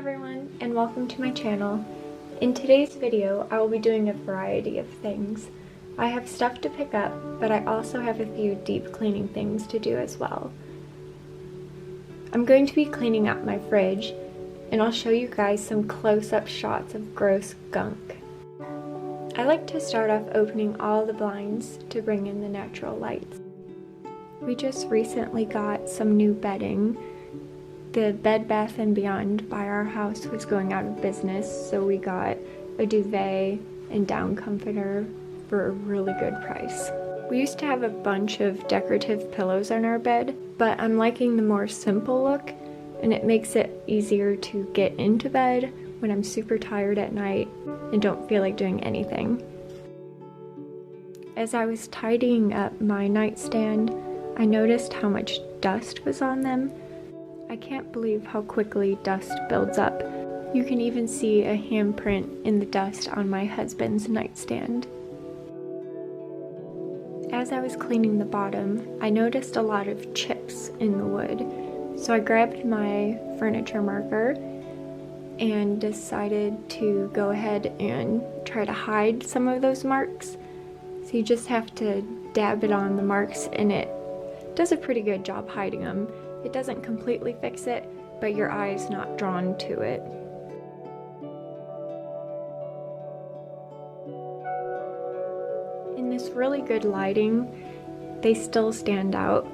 everyone, and welcome to my channel. In today's video, I will be doing a variety of things. I have stuff to pick up, but I also have a few deep cleaning things to do as well. I'm going to be cleaning out my fridge, and I'll show you guys some close-up shots of gross gunk. I like to start off opening all the blinds to bring in the natural lights. We just recently got some new bedding. The Bed Bath & Beyond by our house was going out of business, so we got a duvet and down comforter for a really good price. We used to have a bunch of decorative pillows on our bed, but I'm liking the more simple look, and it makes it easier to get into bed when I'm super tired at night and don't feel like doing anything. As I was tidying up my nightstand, I noticed how much dust was on them. I can't believe how quickly dust builds up. You can even see a handprint in the dust on my husband's nightstand. As I was cleaning the bottom, I noticed a lot of chips in the wood, so I grabbed my furniture marker and decided to go ahead and try to hide some of those marks. So you just have to dab it on the marks, and it does a pretty good job hiding them. It doesn't completely fix it, but your eye's not drawn to it. In this really good lighting, they still stand out,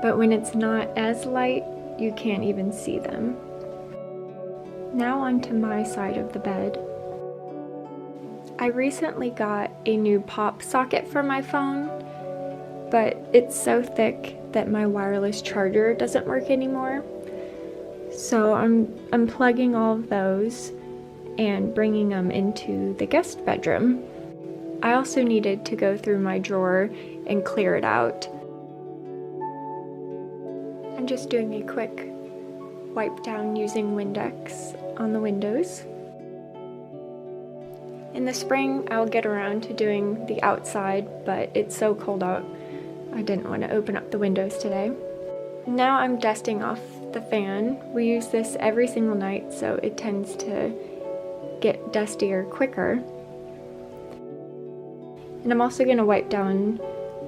but when it's not as light, you can't even see them. Now onto my side of the bed. I recently got a new pop socket for my phone, but it's so thick that my wireless charger doesn't work anymore. So I'm unplugging all of those and bringing them into the guest bedroom. I also needed to go through my drawer and clear it out. I'm just doing a quick wipe down using Windex on the windows. In the spring, I'll get around to doing the outside, but it's so cold out, I didn't want to open up the windows today. Now I'm dusting off the fan. We use this every single night, so it tends to get dustier quicker. And I'm also going to wipe down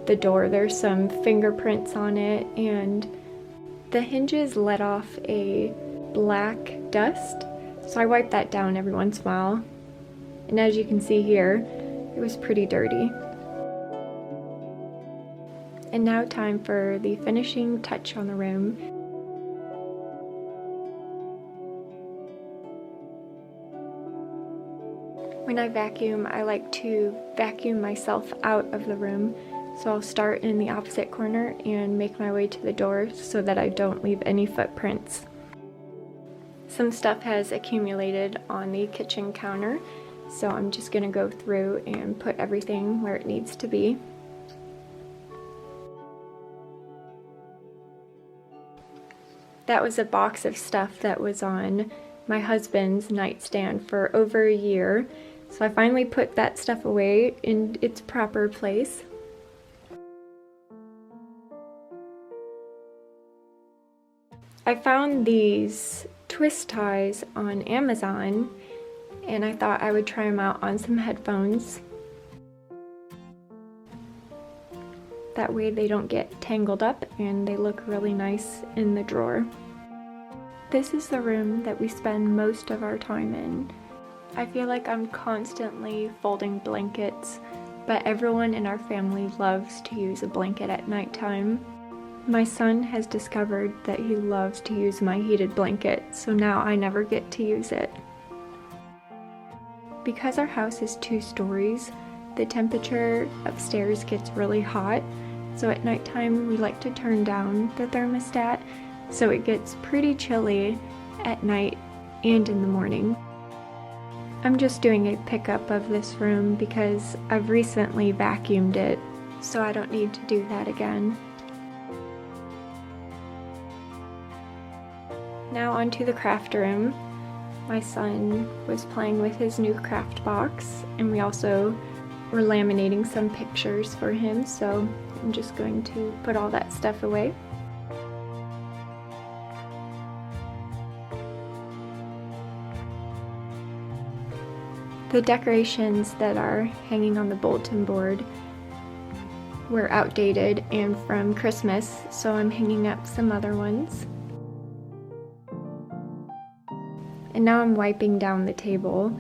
the door. There's some fingerprints on it, and the hinges let off a black dust, so I wipe that down every once in a while. And as you can see here, it was pretty dirty. And now time for the finishing touch on the room. When I vacuum, I like to vacuum myself out of the room, so I'll start in the opposite corner and make my way to the door so that I don't leave any footprints. Some stuff has accumulated on the kitchen counter, so I'm just going to go through and put everything where it needs to be. That was a box of stuff that was on my husband's nightstand for over a year, so I finally put that stuff away in its proper place. I found these twist ties on Amazon, and I thought I would try them out on some headphones. That way they don't get tangled up and they look really nice in the drawer. This is the room that we spend most of our time in. I feel like I'm constantly folding blankets, but everyone in our family loves to use a blanket at nighttime. My son has discovered that he loves to use my heated blanket, so now I never get to use it. Because our house is 2 stories, the temperature upstairs gets really hot, so at nighttime we like to turn down the thermostat so it gets pretty chilly at night and in the morning. I'm just doing a pickup of this room because I've recently vacuumed it, so I don't need to do that again. Now onto the craft room. My son was playing with his new craft box, and we also were laminating some pictures for him, so I'm just going to put all that stuff away. The decorations that are hanging on the bulletin board were outdated and from Christmas, so I'm hanging up some other ones. And now I'm wiping down the table.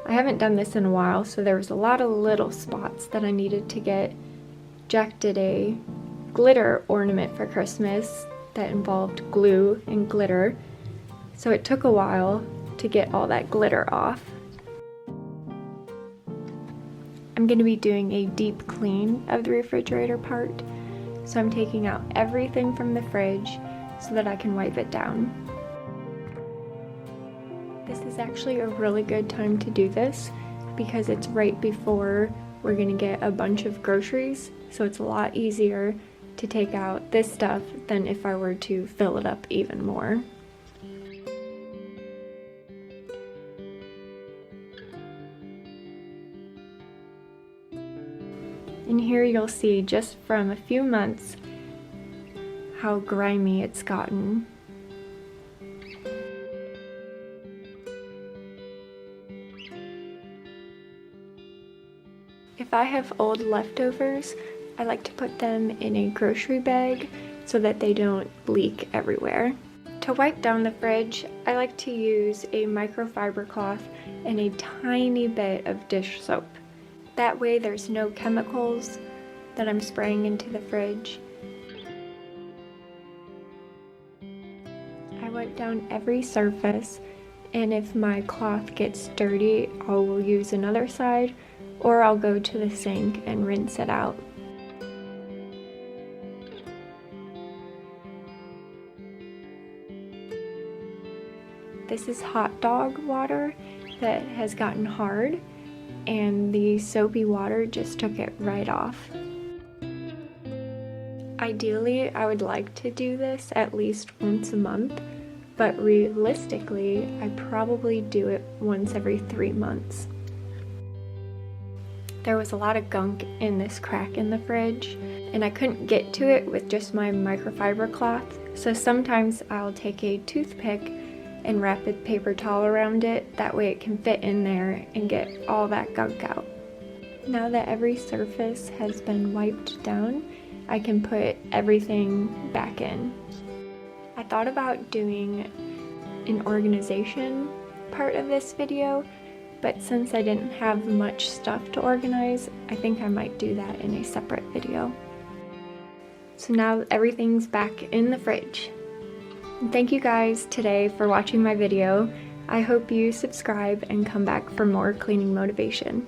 I haven't done this in a while, so there was a lot of little spots that I needed to get. Jack did a glitter ornament for Christmas that involved glue and glitter, so it took a while to get all that glitter off. I'm going to be doing a deep clean of the refrigerator part, so I'm taking out everything from the fridge so that I can wipe it down. This is actually a really good time to do this because it's right before we're going to get a bunch of groceries, so it's a lot easier to take out this stuff than if I were to fill it up even more. And here you'll see just from a few months how grimy it's gotten. If I have old leftovers, I like to put them in a grocery bag so that they don't leak everywhere. To wipe down the fridge, I like to use a microfiber cloth and a tiny bit of dish soap. That way there's no chemicals that I'm spraying into the fridge. I wipe down every surface, and if my cloth gets dirty, I will use another side, or I'll go to the sink and rinse it out. This is hot dog water that has gotten hard, and the soapy water just took it right off. Ideally, I would like to do this at least once a month, but realistically, I probably do it once every 3 months. There was a lot of gunk in this crack in the fridge, and I couldn't get to it with just my microfiber cloth, so sometimes I'll take a toothpick and wrap a paper towel around it, that way it can fit in there and get all that gunk out. Now that every surface has been wiped down, I can put everything back in. I thought about doing an organization part of this video, but since I didn't have much stuff to organize, I think I might do that in a separate video. So now everything's back in the fridge. And thank you guys today for watching my video. I hope you subscribe and come back for more cleaning motivation.